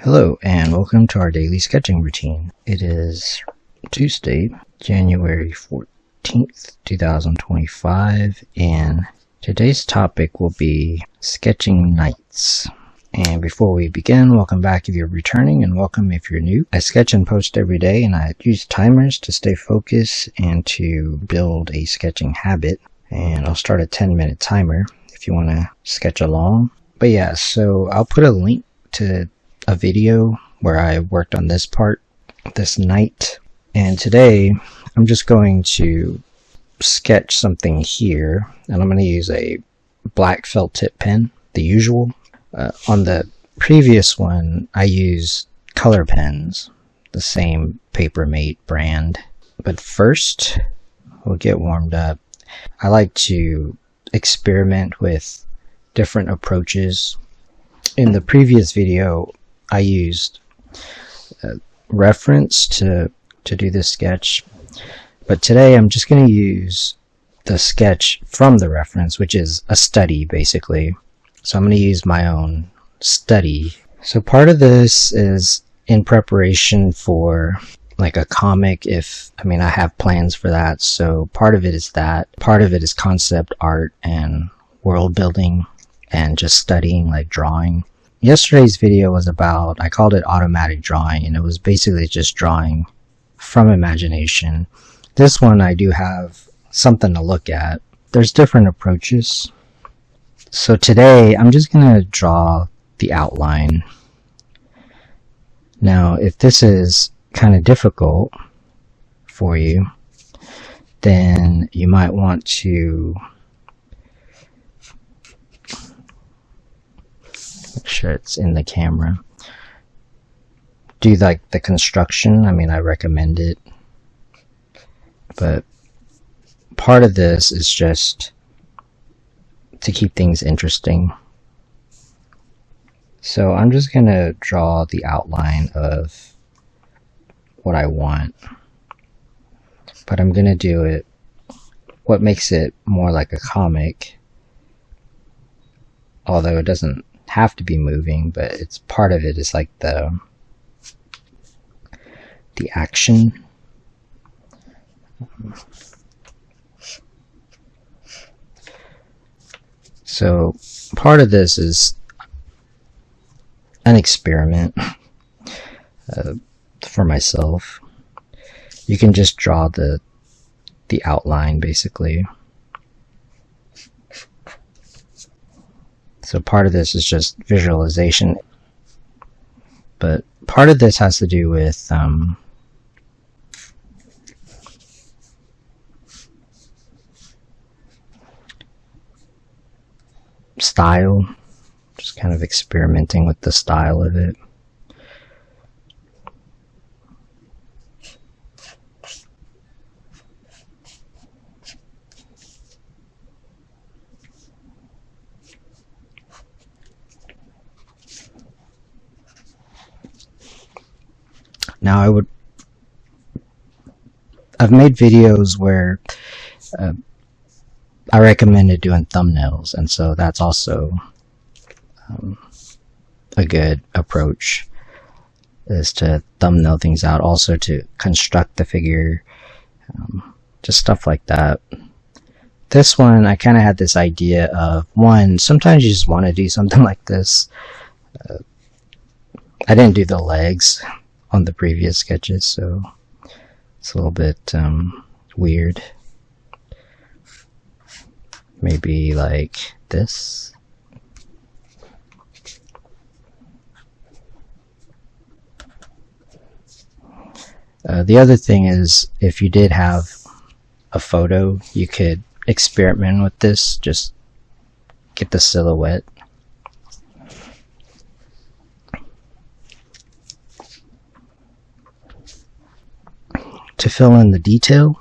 Hello and welcome to our daily sketching routine. It is Tuesday, January 14th, 2025, and today's topic will be sketching nights. And before we begin, welcome back if you're returning and welcome if you're new. I sketch and post every day, and I use timers to stay focused and to build a sketching habit. And I'll start a 10-minute timer if you want to sketch along. But yeah, so I'll put a link to a video where I worked on this part this night, and today I'm just going to sketch something here, and I'm going to use a black felt tip pen, the usual. On the previous one I used color pens, the same Papermate brand. But first we'll get warmed up. I like to experiment with different approaches. In the previous video I used reference to do this sketch, but today I'm just going to use the sketch from the reference, which is a study basically. So I'm going to use my own study. So part of this is in preparation for like a comic, I have plans for that. So part of it is that. Part of it is concept art and world building and just studying, like drawing. Yesterday's video was about, I called it automatic drawing, and it was basically just drawing from imagination. This one I do have something to look at. There's different approaches. So today I'm just going to draw the outline. Now if this is kind of difficult for you, then you might want to make sure it's in the camera. Do like the construction. I recommend it, but part of this is just to keep things interesting. So I'm just gonna draw the outline of what I want, but I'm gonna do it what makes it more like a comic, although it doesn't have to be moving, but it's part of it is like the action. So part of this is an experiment for myself. You can just draw the outline basically. So part of this is just visualization, but part of this has to do with style, just kind of experimenting with the style of it. Now I've made videos where I recommended doing thumbnails, and so that's also a good approach, is to thumbnail things out, also to construct the figure, just stuff like that. This one I kind of had this idea of, one, sometimes you just want to do something like this. I didn't do the legs on the previous sketches, so it's a little bit weird. Maybe like this. The other thing is, if you did have a photo, you could experiment with this, just get the silhouette. To fill in the detail,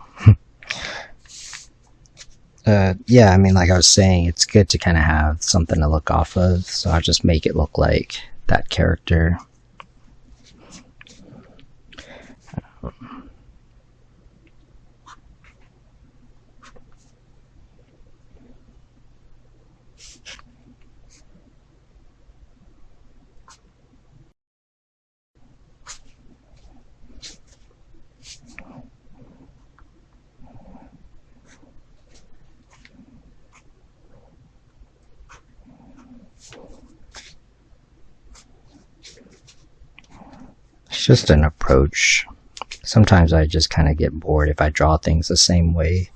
yeah, like I was saying, it's good to kind of have something to look off of, so I'll just make it look like that character. It's just an approach. Sometimes I just kind of get bored if I draw things the same way.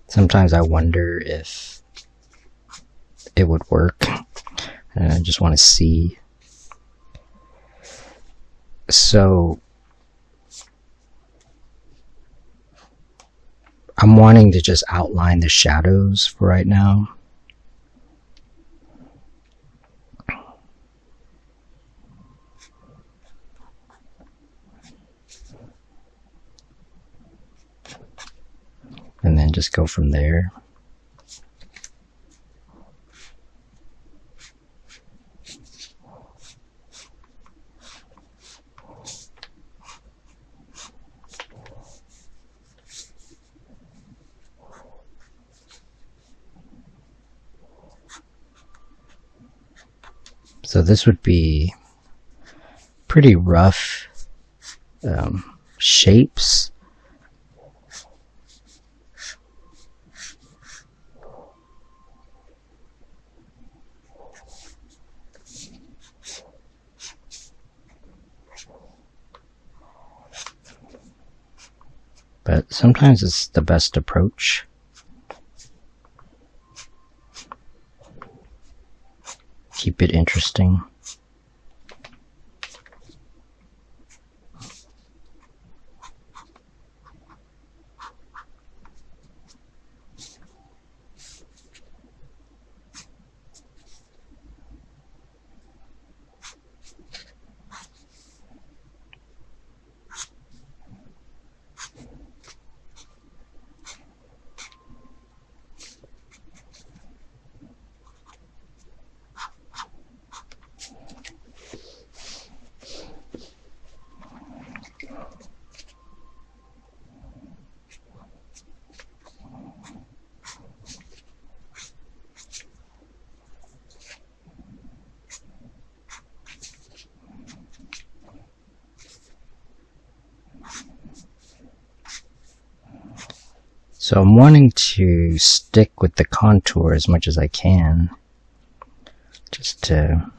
Sometimes I wonder if it would work, and I just want to see. So I'm wanting to just outline the shadows for right now. And then just go from there. So this would be pretty rough shapes. But sometimes it's the best approach. Keep it interesting. So I'm wanting to stick with the contour as much as I can. Just to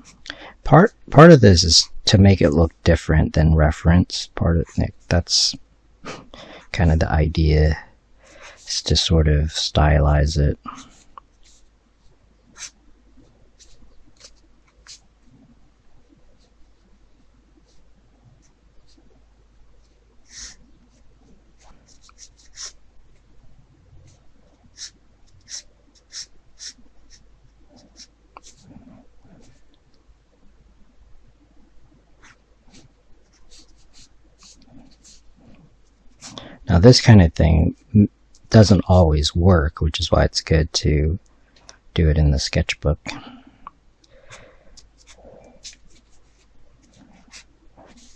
part of this is to make it look different than reference. Part of that's kind of the idea, is to sort of stylize it. Now this kind of thing doesn't always work, which is why it's good to do it in the sketchbook.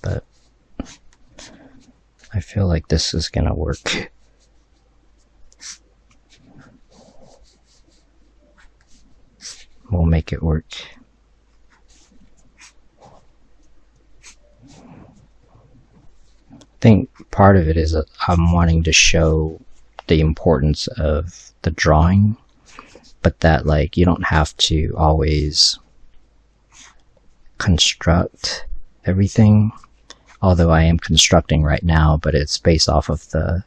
But I feel like this is gonna work. We'll make it work. I think part of it is that I'm wanting to show the importance of the drawing, but that like you don't have to always construct everything, although I am constructing right now, but it's based off of the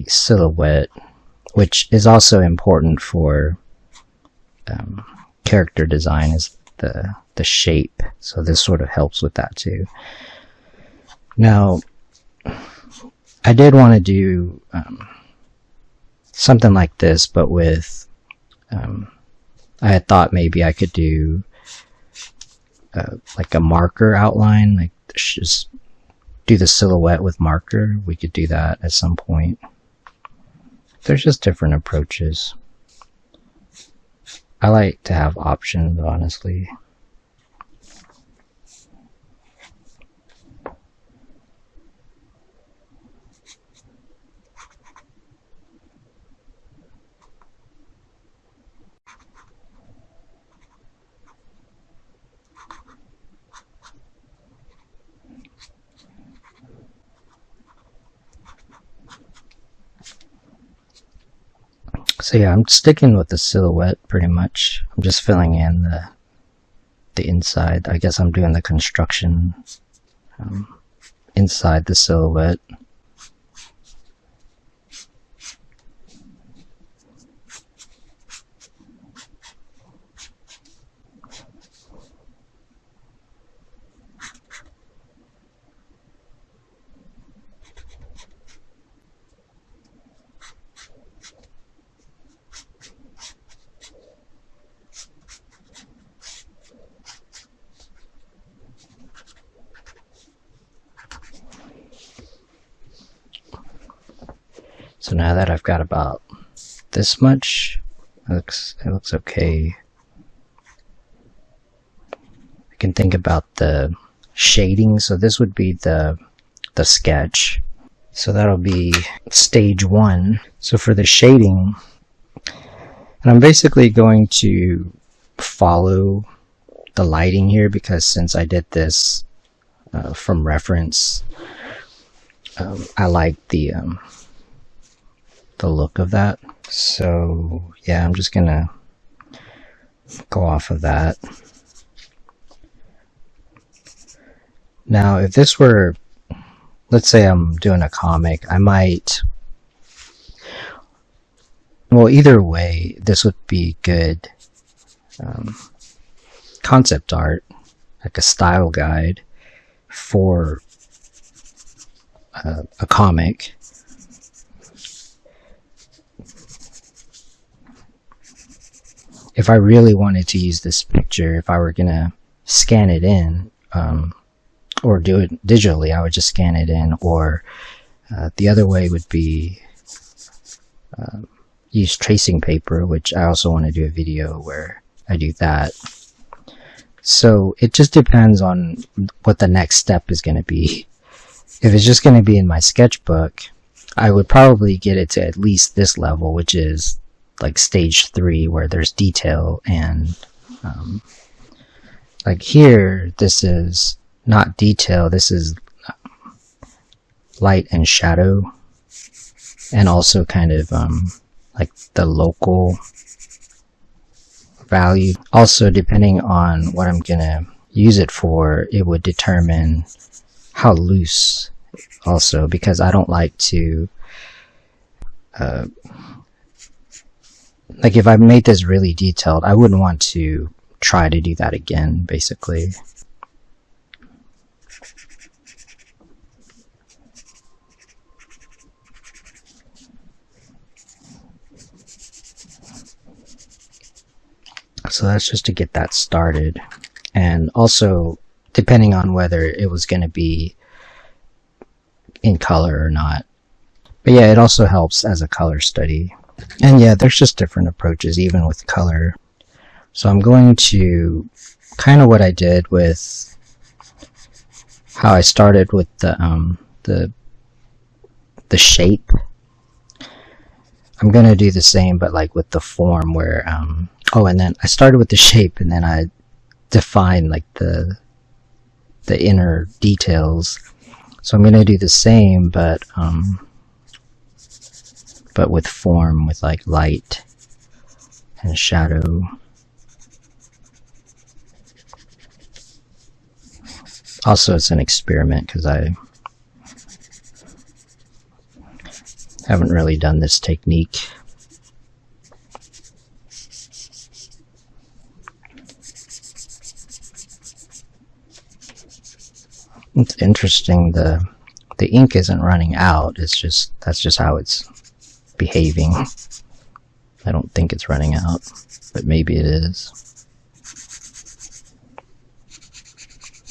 silhouette, which is also important for character design, is the shape. So this sort of helps with that too. Now, I did want to do something like this, but with I had thought maybe I could do like a marker outline, like just do the silhouette with marker. We could do that at some point. There's just different approaches. I like to have options, honestly. So yeah, I'm sticking with the silhouette pretty much. I'm just filling in the inside. I guess I'm doing the construction inside the silhouette. So now that I've got about this much, it looks okay. I can think about the shading. So this would be the sketch. So that'll be stage 1. So for the shading, and I'm basically going to follow the lighting here, because since I did this from reference, I like the look of that. So yeah, I'm just gonna go off of that. Now if this were, let's say I'm doing a comic, I might, well, either way this would be good concept art, like a style guide for a comic. If I really wanted to use this picture, if I were gonna scan it in, or do it digitally, I would just scan it in, or the other way would be use tracing paper, which I also want to do a video where I do that. So it just depends on what the next step is going to be. If it's just going to be in my sketchbook, I would probably get it to at least this level, which is like stage 3, where there's detail, and like here, this is not detail, this is light and shadow, and also kind of like the local value. Also, depending on what I'm gonna use it for, it would determine how loose also, because I don't like to like if I made this really detailed, I wouldn't want to try to do that again, basically. So that's just to get that started. And also, depending on whether it was going to be in color or not. But yeah, it also helps as a color study. And yeah, there's just different approaches, even with color. So I'm going to kind of what I did with how I started with the shape. I'm gonna do the same, but like with the form, where oh, and then I started with the shape, and then I defined like the inner details. So I'm gonna do the same, but with form, with like light and shadow. Also, it's an experiment because I haven't really done this technique. It's interesting, the ink isn't running out, it's just, that's just how it's behaving. I don't think it's running out, but maybe it is.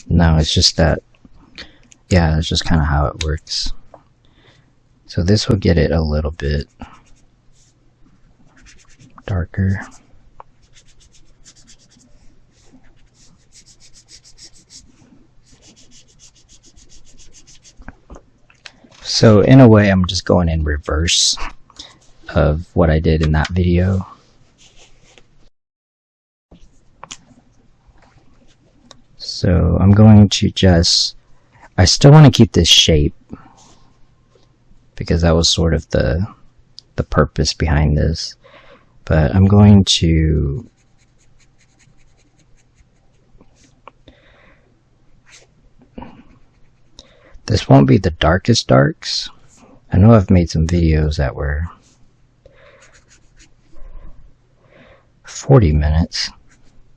No, it's just that, yeah, it's just kind of how it works. So this will get it a little bit darker. So in a way, I'm just going in reverse of what I did in that video. So I'm going to just, I still want to keep this shape, because that was sort of the purpose behind this. But I'm going to this won't be the darkest darks. I know I've made some videos that were 40 minutes.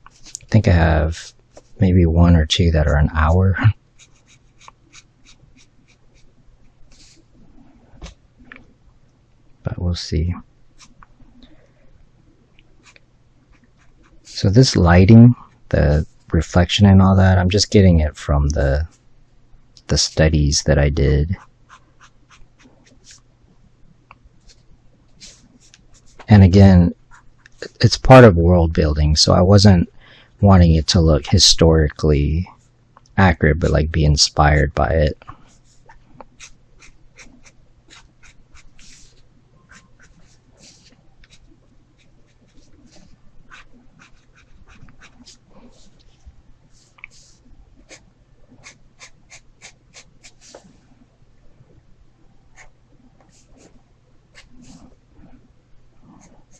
I think I have maybe one or two that are an hour. But we'll see. So this lighting, the reflection and all that, I'm just getting it from the studies that I did. And again, it's part of world building, so I wasn't wanting it to look historically accurate, but like be inspired by it.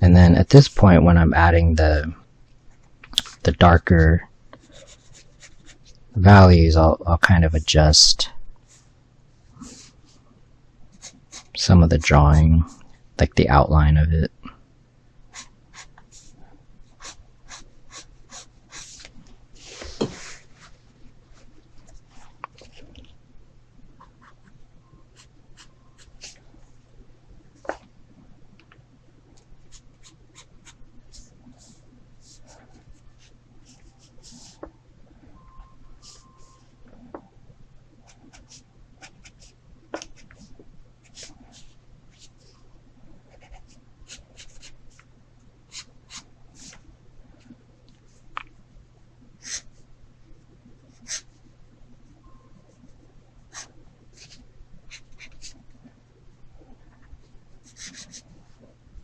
And then at this point, when I'm adding the darker values, I'll kind of adjust some of the drawing, like the outline of it.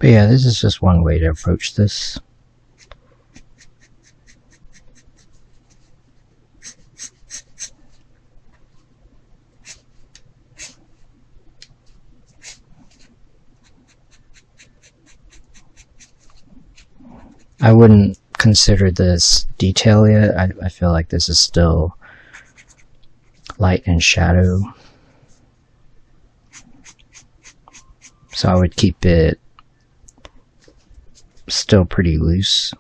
But yeah, this is just one way to approach this. I wouldn't consider this detail yet. I feel like this is still light and shadow. So I would keep it still pretty loose.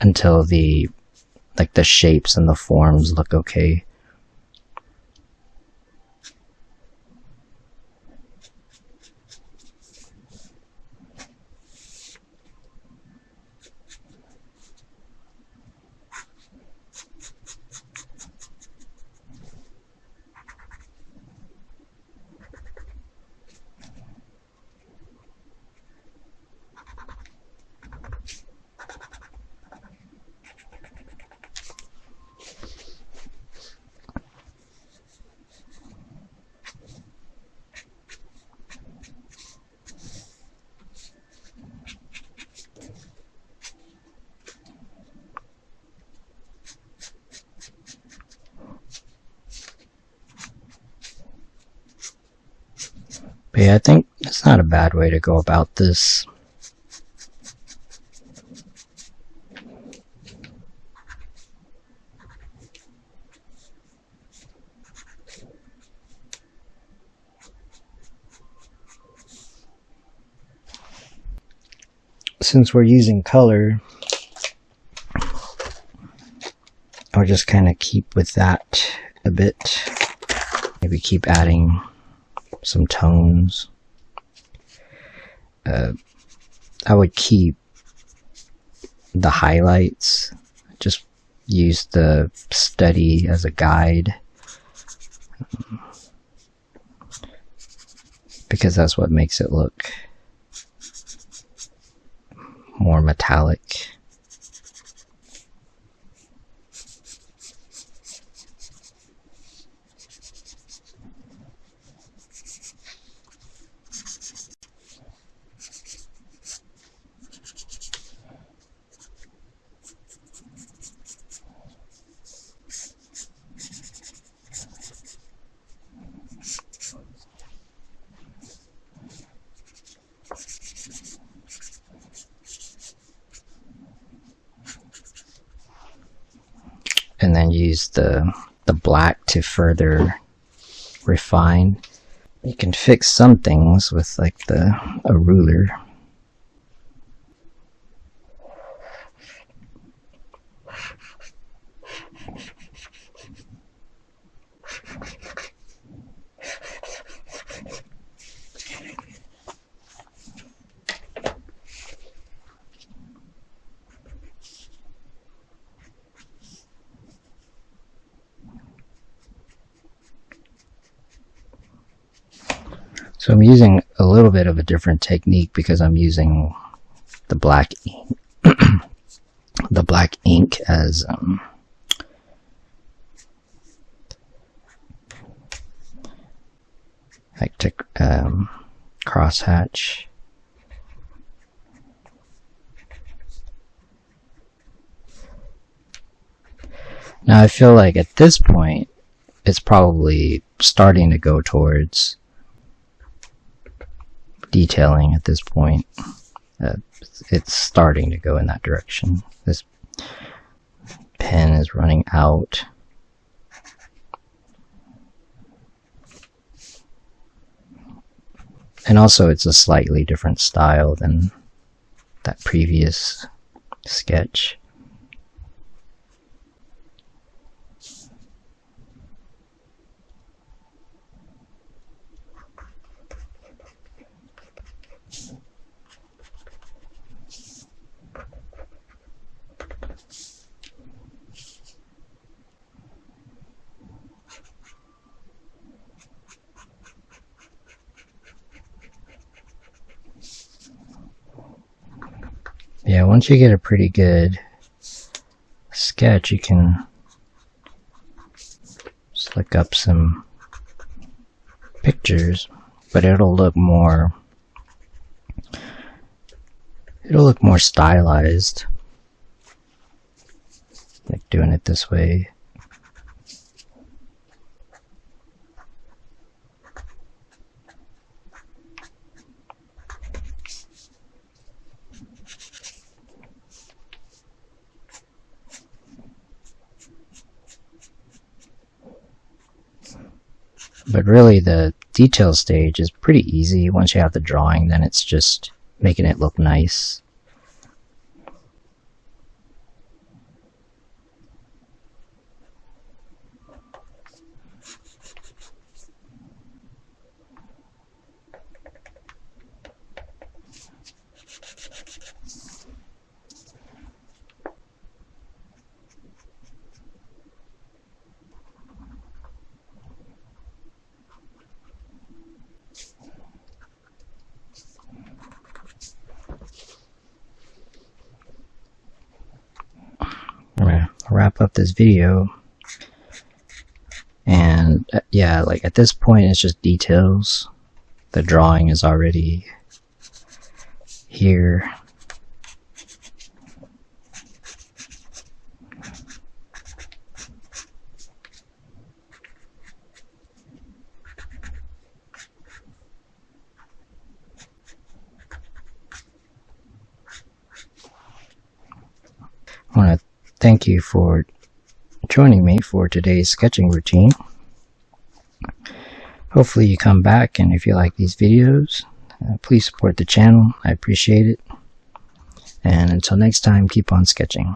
Until the shapes and the forms look okay. But yeah, I think it's not a bad way to go about this. Since we're using color, I'll just kind of keep with that a bit. Maybe keep adding some tones. I would keep the highlights, just use the study as a guide, because that's what makes it look more metallic. and use the black to further refine. You can fix some things with like a ruler. So I'm using a little bit of a different technique because I'm using the black ink, the black ink as like to crosshatch. Now I feel like at this point it's probably starting to go towards detailing at this point. It's starting to go in that direction. This pen is running out. And also it's a slightly different style than that previous sketch. Yeah, once you get a pretty good sketch, you can slick up some pictures, but it'll look more stylized, like doing it this way. But really the detail stage is pretty easy. Once you have the drawing, then it's just making it look nice. I'm gonna wrap up this video, and yeah, like at this point it's just details. The drawing is already here. I want to thank you for joining me for today's sketching routine. Hopefully you come back, and if you like these videos, please support the channel. I appreciate it. And until next time, keep on sketching.